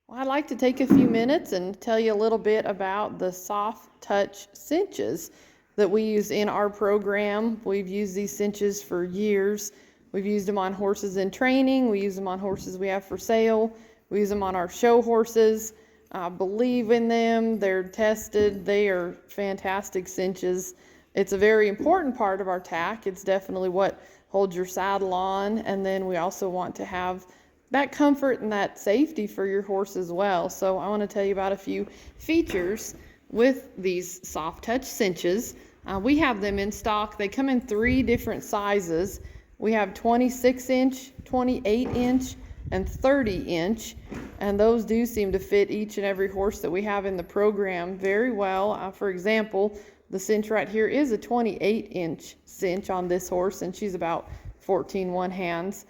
Well, I'd like to take a few minutes and tell you a little bit about the soft touch cinches that we use in our program. We've used these cinches for years. We've used them on horses in training. We use them on horses we have for sale. We use them on our show horses. I believe in them. They're tested. They are fantastic cinches. It's a very important part of our tack. It's definitely what holds your saddle on. And then we also want to have that comfort and that safety for your horse as well. So I want to tell you about a few features with these soft touch cinches. We have them in stock. They come in 3 different sizes. We have 26-inch, 28-inch, and 30-inch, and those do seem to fit each and every horse that we have in the program very well. For example, the cinch right here is a 28-inch cinch on this horse, and she's about 14 one-hands.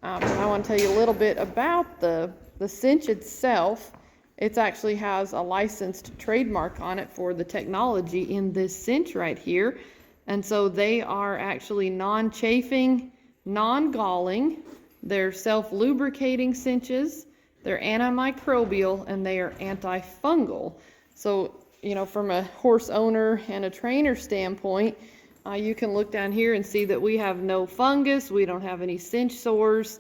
I want to tell you a little bit about the cinch itself. It actually has a licensed trademark on it for the technology in this cinch right here. And so they are actually non-chafing, non-galling. They're self-lubricating cinches. They're antimicrobial, and they are antifungal. So, you know, from a horse owner and a trainer standpoint, you can look down here and see that we have no fungus. We don't have any cinch sores.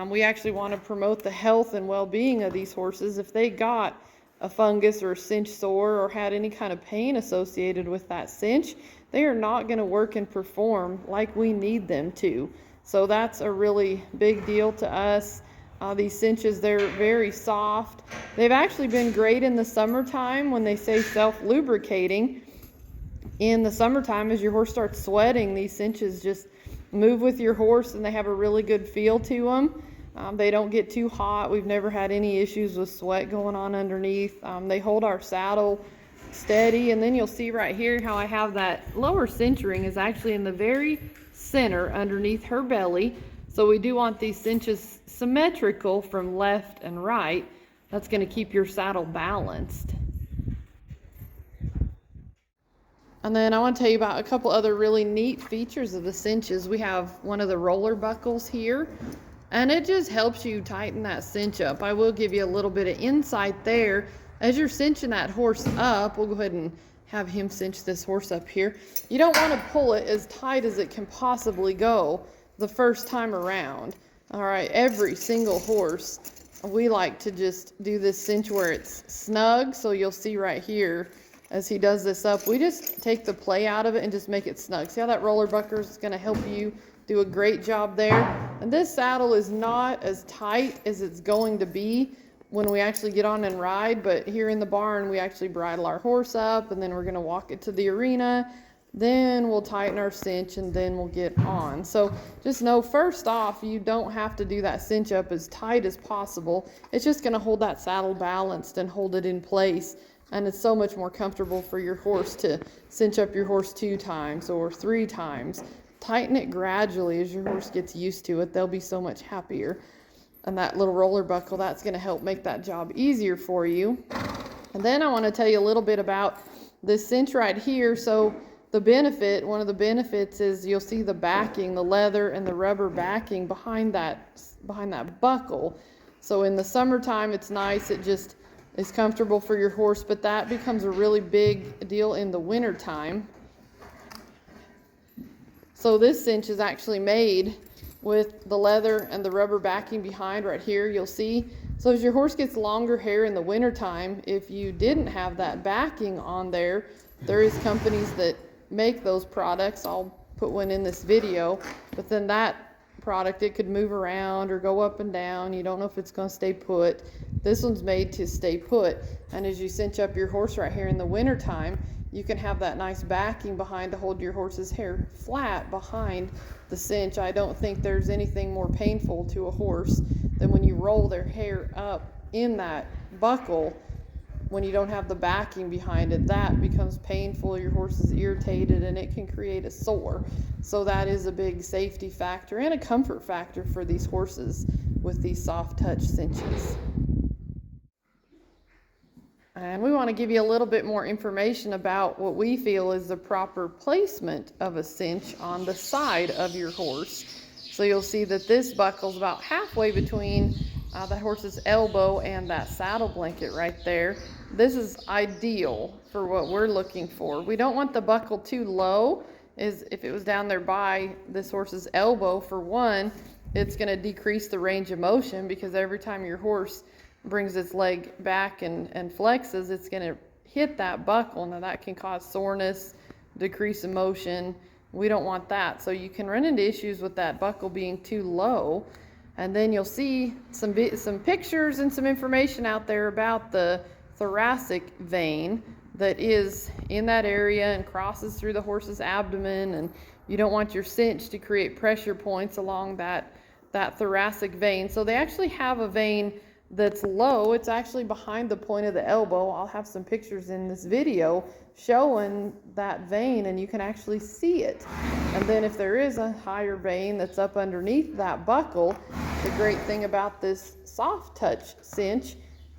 We actually want to promote the health and well-being of these horses. If they got a fungus or a cinch sore or had any kind of pain associated with that cinch, they are not going to work and perform like we need them to. So that's a really big deal to us. These cinches, they're very soft. They've actually been great in the summertime when they say self-lubricating. In the summertime, as your horse starts sweating, these cinches just move with your horse, and they have a really good feel to them. They don't get too hot. We've never had any issues with sweat going on underneath. They hold our saddle steady, and then you'll see right here how I have that lower cinch ring is actually in the very center underneath her belly. So we do want these cinches symmetrical from left and right. That's going to keep your saddle balanced. And then I want to tell you about a couple other really neat features of the cinches. We have one of the roller buckles here, and it just helps you tighten that cinch up. I will give you a little bit of insight there. As you're cinching that horse up, we'll go ahead and have him cinch this horse up here. You don't want to pull it as tight as it can possibly go the first time around. All right, every single horse, we like to just do this cinch where it's snug. So you'll see right here, as he does this up, we just take the play out of it and just make it snug. See how that roller buckle is going to help you do a great job there? And this saddle is not as tight as it's going to be when we actually get on and ride, but here in the barn, we actually bridle our horse up, and then we're going to walk it to the arena. Then we'll tighten our cinch, and then we'll get on. So just know, first off, you don't have to do that cinch up as tight as possible. It's just going to hold that saddle balanced and hold it in place. And it's so much more comfortable for your horse to cinch up your horse 2 times or 3 times. Tighten it gradually as your horse gets used to it. They'll be so much happier. And that little roller buckle, that's going to help make that job easier for you. And then I want to tell you a little bit about this cinch right here. So the benefit, one of the benefits is you'll see the backing, the leather and the rubber backing behind that buckle. So in the summertime, it's nice. It just is comfortable for your horse, but that becomes a really big deal in the winter time. So this cinch is actually made with the leather and the rubber backing behind right here, you'll see. So as your horse gets longer hair in the winter time, if you didn't have that backing on there, there is companies that make those products. I'll put one in this video, but then that product, it could move around or go up and down. You don't know if it's going to stay put. This one's made to stay put, and as you cinch up your horse right here in the winter time, you can have that nice backing behind to hold your horse's hair flat behind the cinch. I don't think there's anything more painful to a horse than when you roll their hair up in that buckle. When you don't have the backing behind it, that becomes painful. Your horse is irritated, and it can create a sore. So that is a big safety factor and a comfort factor for these horses with these soft touch cinches. And we want to give you a little bit more information about what we feel is the proper placement of a cinch on the side of your horse. So you'll see that this buckle is about halfway between that horse's elbow and that saddle blanket right there. This is ideal for what we're looking for. We don't want the buckle too low. Is if it was down there by this horse's elbow, for one, it's going to decrease the range of motion, because every time your horse brings its leg back and flexes, it's going to hit that buckle. Now that can cause soreness, decrease in motion. We don't want that. So you can run into issues with that buckle being too low. And then you'll see some pictures and some information out there about the thoracic vein that is in that area and crosses through the horse's abdomen, and you don't want your cinch to create pressure points along that thoracic vein. So they actually have a vein that's low. It's actually behind the point of the elbow. I'll have some pictures in this video showing that vein, and you can actually see it. And then if there is a higher vein that's up underneath that buckle, the great thing about this soft touch cinch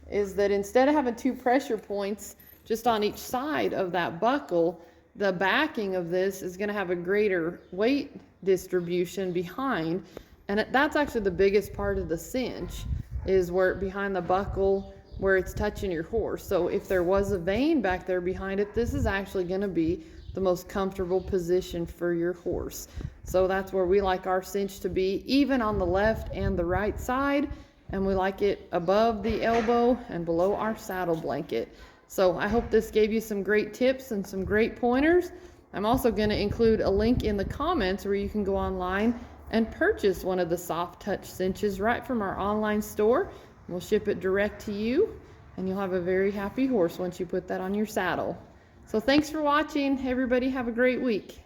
is that instead of having two pressure points just on each side of that buckle, the backing of this is going to have a greater weight distribution behind. And that's actually the biggest part of the cinch, is where behind the buckle, where it's touching your horse. So if there was a vein back there behind it, this is actually going to be the most comfortable position for your horse. So that's where we like our cinch to be, even on the left and the right side. And we like it above the elbow and below our saddle blanket. So I hope this gave you some great tips and some great pointers. I'm also going to include a link in the comments where you can go online and purchase one of the soft touch cinches right from our online store. We'll ship it direct to you, and you'll have a very happy horse once you put that on your saddle. So thanks for watching. Everybody have a great week.